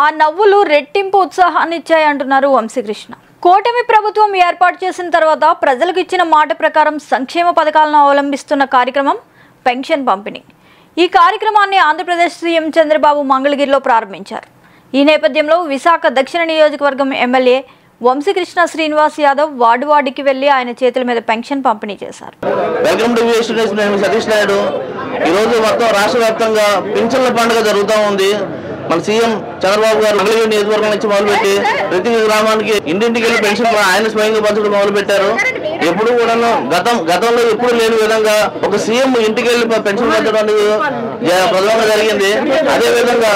ఆ నవ్వులు రెట్టింపు ఉత్సాహాన్ని ఇచ్చాయంటున్నారు వంశీకృష్ణ. కూటమి ప్రభుత్వం ఏర్పాటు చేసిన తర్వాత ప్రజలకు ఇచ్చిన మాట ప్రకారం సంక్షేమ పథకాలను అవలంబిస్తున్న కార్యక్రమం పెన్షన్ పంపిణీ. ఈ కార్యక్రమాన్ని ఆంధ్రప్రదేశ్ సీఎం చంద్రబాబు మంగళగిరిలో ప్రారంభించారు. ఈ నేపథ్యంలో విశాఖ దక్షిణ నియోజకవర్గం ఎమ్మెల్యే వంశీకృష్ణ శ్రీనివాస్ యాదవ్ వార్డుకి వెళ్లి ఆయన చేతుల మీద పెన్షన్ పంపిణీ చేశారు. Welcome to Satish Naidu. ఈరోజు మొత్తం రాష్ట్ర వ్యాప్తంగా పింఛన్ల పండుగ జరుగుతూ ఉంది. మన సీఎం చంద్రబాబు గారు మంగళగిరి నియోజకవర్గం నుంచి మొదలుపెట్టి ప్రతి గ్రామానికి ఇంటింటికి వెళ్ళి పెన్షన్ ఆయన స్వయంగా పంచడం మొదలుపెట్టారు. ఎప్పుడు కూడా గతంలో ఎప్పుడు లేని విధంగా ఒక సీఎం ఇంటికి వెళ్ళి పెన్షన్ పంచడం అనేది ప్రధానంగా జరిగింది. అదేవిధంగా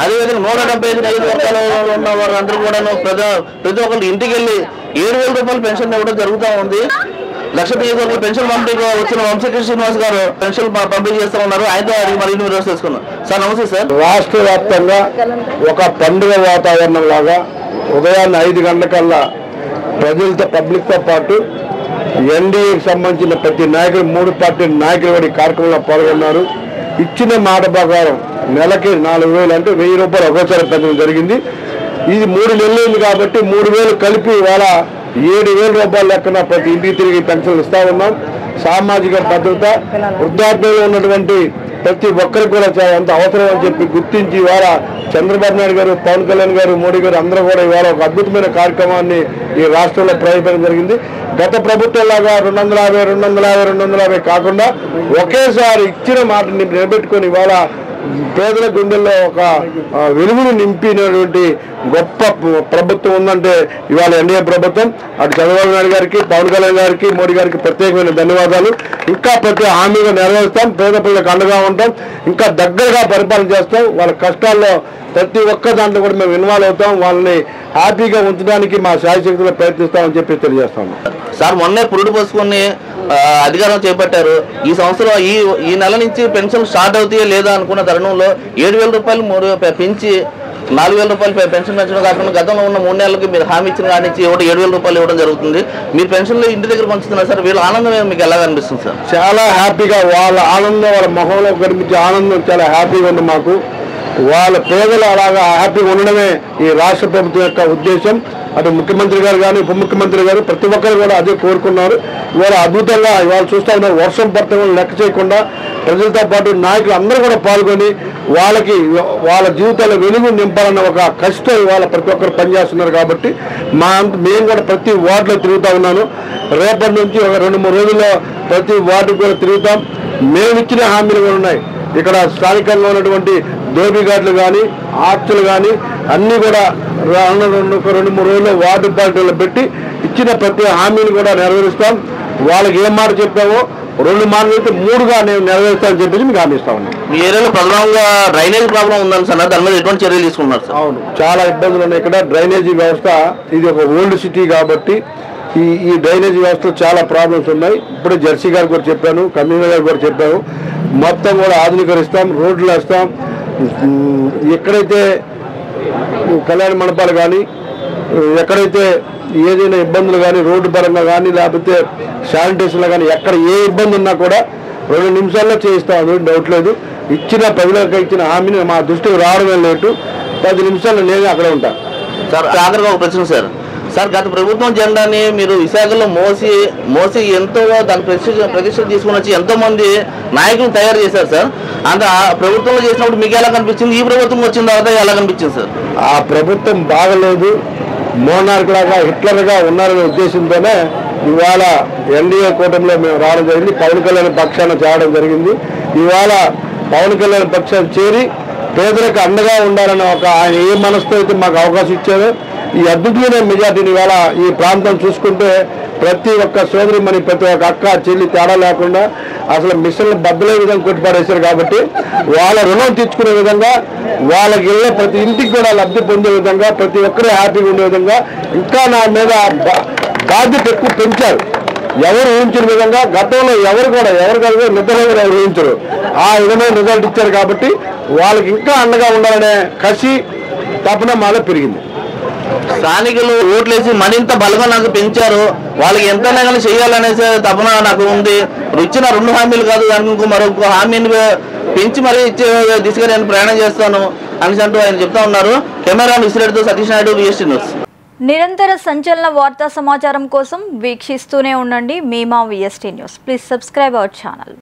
175 నియోజకవర్గాల్లో ఉన్న వారందరూ కూడా ప్రతి ఒక్కరు ఇంటికి వెళ్ళి 7,000 రూపాయల పెన్షన్ ఇవ్వడం జరుగుతూ ఉంది. లక్ష నియోజకవర్గ పెన్షన్ పంపిణీకి వచ్చిన వంశీకృష్ణ శ్రీనివాస్ గారు పెన్షన్ పంపిణీ చేస్తూ ఉన్నారు. ఆయనతో మళ్ళీ వివరాలు తెలుసుకున్నాం. సార్ నమస్తే సార్. రాష్ట్ర వ్యాప్తంగా ఒక పండుగ వాతావరణం లాగా ఉదయాన్నే 5 గంటలకల్లా ప్రజలతో పబ్లిక్తో పాటు ఎన్డీఏకి సంబంధించిన ప్రతి నాయకులు 3 పార్టీ నాయకులు కూడా ఈ కార్యక్రమంలో పాల్గొన్నారు. ఇచ్చిన మాట ప్రకారం నెలకి 4,000 అంటే 1,000 రూపాయలు ఒకేసారి పెంచడం జరిగింది. ఇది 3 నెలలు కాబట్టి 3,000 కలిపి ఇవాళ 7,000 రూపాయల లెక్కన ప్రతి ఇంటికి తిరిగి పెన్షన్లు ఇస్తా ఉన్నాం. సామాజిక భద్రత వృద్ధాప్యంలో ఉన్నటువంటి ప్రతి ఒక్కరికి కూడా ఎంత అవసరం అని చెప్పి గుర్తించి ఇవాళ చంద్రబాబు నాయుడు గారు, పవన్ కళ్యాణ్ గారు, మోడీ గారు అందరూ కూడా ఇవాళ ఒక అద్భుతమైన కార్యక్రమాన్ని ఈ రాష్ట్రంలో ప్రవేశపెట్టడం జరిగింది. గత ప్రభుత్వం లాగా 250 కాకుండా ఒకేసారి ఇచ్చిన మాటని నిలబెట్టుకొని ఇవాళ పేదల గుండెల్లో ఒక వెలుగును నింపినటువంటి గొప్ప ప్రభుత్వం ఉందంటే ఇవాళ ఎన్డీఏ ప్రభుత్వం. అటు చంద్రబాబు నాయుడు గారికి, పవన్ కళ్యాణ్ గారికి, మోడీ గారికి ప్రత్యేకమైన ధన్యవాదాలు. ఇంకా ప్రతి హామీగా నెరవేరుస్తాం, పేద పిల్లలకు అండగా ఉంటాం, ఇంకా దగ్గరగా పరిపాలన చేస్తాం. వాళ్ళ కష్టాల్లో ప్రతి ఒక్క దాంట్లో కూడా మేము ఇన్వాల్వ్ అవుతాం. వాళ్ళని హ్యాపీగా ఉంచడానికి మా శాయశక్తిలో ప్రయత్నిస్తామని చెప్పి తెలియజేస్తాము. సార్ మొన్నే పురుడు పోసుకొని అధికారం చేపట్టారు. ఈ సంవత్సరం ఈ నెల నుంచి పెన్షన్ స్టార్ట్ అవుతాయో లేదా అనుకున్న తరుణంలో 7,000 రూపాయలు పెంచి 4,000 రూపాయలు పెన్షన్ పెంచడం కాకుండా గతంలో ఉన్న 3 నెలలకి మీరు హామీ ఇచ్చిన కాడి నుంచి 7,000 రూపాయలు ఇవ్వడం జరుగుతుంది. మీరు పెన్షన్లు ఇంటి దగ్గర పంచుతున్నారు సార్. వీళ్ళ ఆనందం మీకు ఎలా కనిపిస్తుంది సార్? చాలా హ్యాపీగా వాళ్ళ ఆనందం, వాళ్ళ మొహంలో కనిపించే ఆనందం చాలా హ్యాపీగా ఉంది మాకు. వాళ్ళ పేదలు అలాగా హ్యాపీగా ఉండడమే ఈ రాష్ట్ర ప్రభుత్వం యొక్క ఉద్దేశం. అటు ముఖ్యమంత్రి గారు కానీ, ఉప ముఖ్యమంత్రి గారు ప్రతి ఒక్కరు కూడా అదే కోరుకున్నారు. ఇవాళ అద్భుతంగా ఇవాళ చూస్తా ఉన్నారు. వర్షం పడటం లెక్క చేయకుండా ప్రజలతో పాటు నాయకులు అందరూ కూడా పాల్గొని వాళ్ళకి వాళ్ళ జీవితాల్లో వెలుగు నింపాలన్న ఒక కష్టం ఇవాళ ప్రతి ఒక్కరు పనిచేస్తున్నారు. కాబట్టి మేము కూడా ప్రతి వార్డులో తిరుగుతూ ఉన్నాను. రేపటి నుంచి ఒక 2-3 రోజుల్లో ప్రతి వార్డు కూడా తిరుగుతాం. మేము ఇచ్చిన హామీలు కూడా ఉన్నాయి. ఇక్కడ స్థానికంగా ఉన్నటువంటి దోబిఘాట్లు కానీ, ఆర్చులు కానీ అన్నీ కూడా 2-3 రోజుల్లో వార్డు పార్టీలో పెట్టి ఇచ్చిన ప్రతి హామీని కూడా నెరవేరుస్తాం. వాళ్ళకి ఏం మాట చెప్పామో 2 మాటలు అయితే 3గా నేను నెరవేరుస్తానని చెప్పేసి మీకు హామీ ఇస్తా ఉన్నాను. మీ ఏరియాలో ప్రధానంగా డ్రైనేజ్ ప్రాబ్లం ఉందని సార్, దాని మీద ఎటువంటి చర్యలు తీసుకున్నారు సార్? అవును, చాలా ఇబ్బందులు ఉన్నాయి. ఇక్కడ డ్రైనేజీ వ్యవస్థ ఇది ఒక ఓల్డ్ సిటీ కాబట్టి ఈ డ్రైనేజీ వ్యవస్థలో చాలా ప్రాబ్లమ్స్ ఉన్నాయి. ఇప్పుడే జెర్సీ గారు కూడా చెప్పాను, కమిషనర్ గారు కూడా చెప్పాను. మొత్తం కూడా ఆధునీకరిస్తాం, రోడ్లు వేస్తాం. ఎక్కడైతే కళ్యాణ మండపాలు కానీ, ఎక్కడైతే ఏదైనా ఇబ్బందులు కానీ రోడ్డు పరంగా కానీ లేకపోతే శానిటేషన్లో కానీ ఎక్కడ ఏ ఇబ్బంది ఉన్నా కూడా 2 నిమిషాల్లో చేయిస్తాం, డౌట్ లేదు. ప్రజలకు ఇచ్చిన హామీని మా దృష్టికి రావడమే లేటు. 10 నిమిషాల్లో నేనే అక్కడే ఉంటాను సార్. ఆఖరిగా ఒక ప్రశ్న సార్, గత ప్రభుత్వం జెండాని మీరు విశాఖలో మోసి ఎంతో దాని ప్రతిష్ట తీసుకుని వచ్చి ఎంతో మంది నాయకులు తయారు చేశారు సార్. అంత ప్రభుత్వంలో చేసినప్పుడు మీకు ఎలా కనిపించింది? ఈ ప్రభుత్వం వచ్చిన తర్వాత ఎలా కనిపించింది సార్? ఆ ప్రభుత్వం బాగలేదు, మోనార్క్ లాగా హిట్లర్గా ఉన్నారనే ఉద్దేశంతోనే ఇవాళ ఎన్డీఏ కూటమిలో మేము రావడం జరిగింది. పవన్ కళ్యాణ్ పక్షాన చేరడం జరిగింది. ఇవాళ పవన్ కళ్యాణ్ పక్షాన్ని చేరి పేదలకు అండగా ఉండాలని ఆయన ఏ మనసుతో అయితే మాకు అవకాశం ఇచ్చారో ఈ అద్భుతమైన మెజార్టీని ఇవాళ ఈ ప్రాంతం చూసుకుంటే ప్రతి ఒక్క సోదరిమణి, ప్రతి ఒక్క అక్క చెల్లి తేడా లేకుండా అసలు మిషన్లు బద్దలే విధంగా కొట్టిపడేశారు. కాబట్టి వాళ్ళ రుణం తీర్చుకునే విధంగా, వాళ్ళకి ఇళ్ళ ప్రతి ఇంటికి కూడా లబ్ధి పొందే విధంగా, ప్రతి ఒక్కరూ హ్యాపీగా ఉండే విధంగా ఇంకా నా మీద బాధ్యత ఎక్కువ పెంచారు. ఎవరు ఊహించిన విధంగా గతంలో ఎవరికైనా నిద్రలో ఎవరు ఊహించరు. ఆ విధమైన రిజల్ట్ ఇచ్చారు. కాబట్టి వాళ్ళకి ఇంకా అండగా ఉండాలనే కసి తపన మాలో పెరిగింది. స్థానికులు ఓట్లేసి మరింత బలంగా నాకు పెంచారు. వాళ్ళకి ఎంతైనా కానీ చేయాలనేసి తపన నాకు ఉంది. ఇచ్చిన 2 హామీలు కాదు, దానికి మరొక హామీని పెంచి మరీ ఇచ్చే దిశగా నేను ప్రయాణం చేస్తాను. అని అంటూ ఆయన చెప్తా ఉన్నారు. కెమెరా విశ్లేషణతో సతీష్ నాయుడు, VST న్యూస్. నిరంతర సంచలన వార్తా సమాచారం కోసం వీక్షిస్తూనే ఉండండి మీమా VST news. Please subscribe our channel.